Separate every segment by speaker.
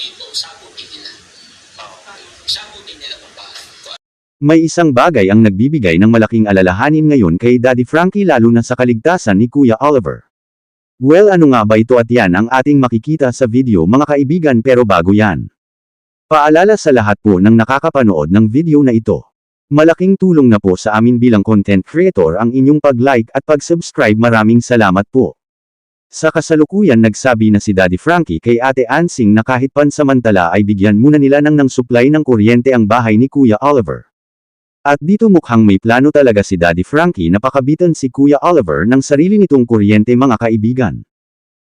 Speaker 1: dito, sagutin nila. Sagutin nila kung bakit.
Speaker 2: May isang bagay ang nagbibigay ng malaking alalahanin ngayon kay Daddy Frankie lalo na sa kaligtasan ni Kuya Oliver. Well, ano nga ba ito at yan ang ating makikita sa video mga kaibigan, pero bago yan. Paalala sa lahat po ng nakakapanood ng video na ito. Malaking tulong na po sa amin bilang content creator ang inyong pag-like at pag-subscribe, maraming salamat po. Sa kasalukuyan nagsabi na si Daddy Frankie kay Ate Ansing na kahit pansamantala ay bigyan muna nila ng supply ng kuryente ang bahay ni Kuya Oliver. At dito mukhang may plano talaga si Daddy Frankie na pakabitan si Kuya Oliver ng sarili nitong kuryente mga kaibigan.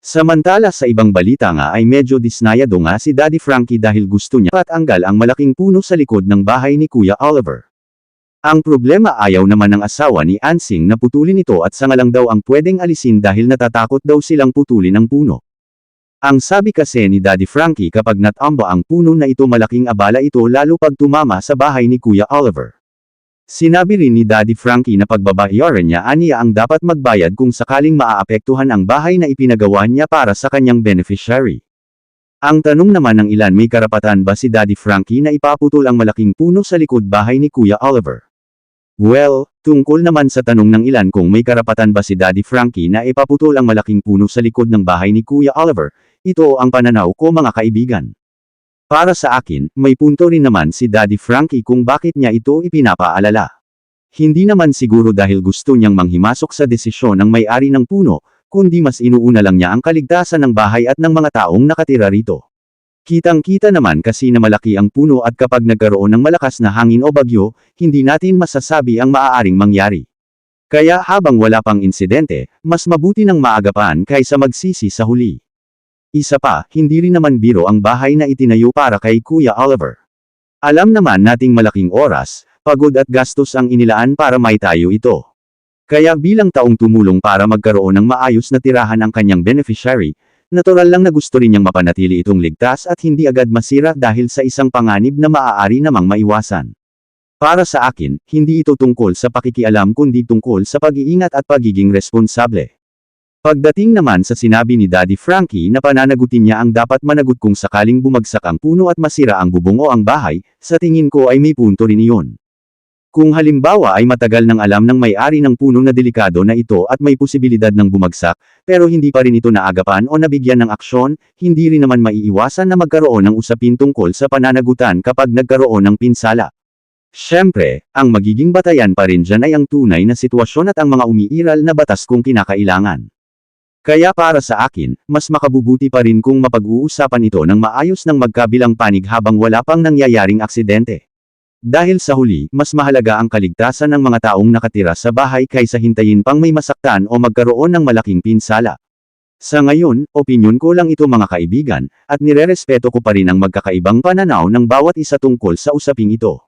Speaker 2: Samantala sa ibang balita nga ay medyo disnayado nga si Daddy Frankie dahil gusto niya patanggal ang malaking puno sa likod ng bahay ni Kuya Oliver. Ang problema, ayaw naman ng asawa ni Ansing na putulin ito at sanga lang daw ang pwedeng alisin dahil natatakot daw silang putulin ang puno. Ang sabi kasi ni Daddy Frankie, kapag natamba ang puno na ito malaking abala ito lalo pag tumama sa bahay ni Kuya Oliver. Sinabi rin ni Daddy Frankie na pagbabayaran niya aniya ang dapat magbayad kung sakaling maaapektuhan ang bahay na ipinagawa niya para sa kanyang beneficiary. Ang tanong naman ng ilan, may karapatan ba si Daddy Frankie na ipaputol ang malaking puno sa likod bahay ni Kuya Oliver? Well, tungkol naman sa tanong ng ilan kung may karapatan ba si Daddy Frankie na ipaputol ang malaking puno sa likod ng bahay ni Kuya Oliver, ito ang pananaw ko mga kaibigan. Para sa akin, may punto rin naman si Daddy Frankie kung bakit niya ito ipinapaalala. Hindi naman siguro dahil gusto niyang manghimasok sa desisyon ng may-ari ng puno, kundi mas inuuna lang niya ang kaligtasan ng bahay at ng mga taong nakatira rito. Kitang-kita naman kasi na malaki ang puno at kapag nagkaroon ng malakas na hangin o bagyo, hindi natin masasabi ang maaaring mangyari. Kaya habang wala pang insidente, mas mabuti ng maagapan kaysa magsisi sa huli. Isa pa, hindi rin naman biro ang bahay na itinayo para kay Kuya Oliver. Alam naman nating malaking oras, pagod at gastos ang inilaan para maitayo ito. Kaya bilang taong tumulong para magkaroon ng maayos na tirahan ang kanyang beneficiary, natural lang na gusto rin niyang mapanatili itong ligtas at hindi agad masira dahil sa isang panganib na maaari namang maiwasan. Para sa akin, hindi ito tungkol sa pakikialam kundi tungkol sa pag-iingat at pagiging responsable. Pagdating naman sa sinabi ni Daddy Frankie na pananagutin niya ang dapat managot kung sakaling bumagsak ang puno at masira ang bubong o ang bahay, sa tingin ko ay may punto rin iyon. Kung halimbawa ay matagal nang alam ng may-ari ng puno na delikado na ito at may posibilidad ng bumagsak, pero hindi pa rin ito naagapan o nabigyan ng aksyon, hindi rin naman maiiwasan na magkaroon ng usapin tungkol sa pananagutan kapag nagkaroon ng pinsala. Siyempre, ang magiging batayan pa rin dyan ay ang tunay na sitwasyon at ang mga umiiral na batas kung kinakailangan. Kaya para sa akin, mas makabubuti pa rin kung mapag-uusapan ito ng maayos ng magkabilang panig habang wala pang nangyayaring aksidente. Dahil sa huli, mas mahalaga ang kaligtasan ng mga taong nakatira sa bahay kaysa hintayin pang may masaktan o magkaroon ng malaking pinsala. Sa ngayon, opinyon ko lang ito mga kaibigan, at nirerespeto ko pa rin ang magkakaibang pananaw ng bawat isa tungkol sa usaping ito.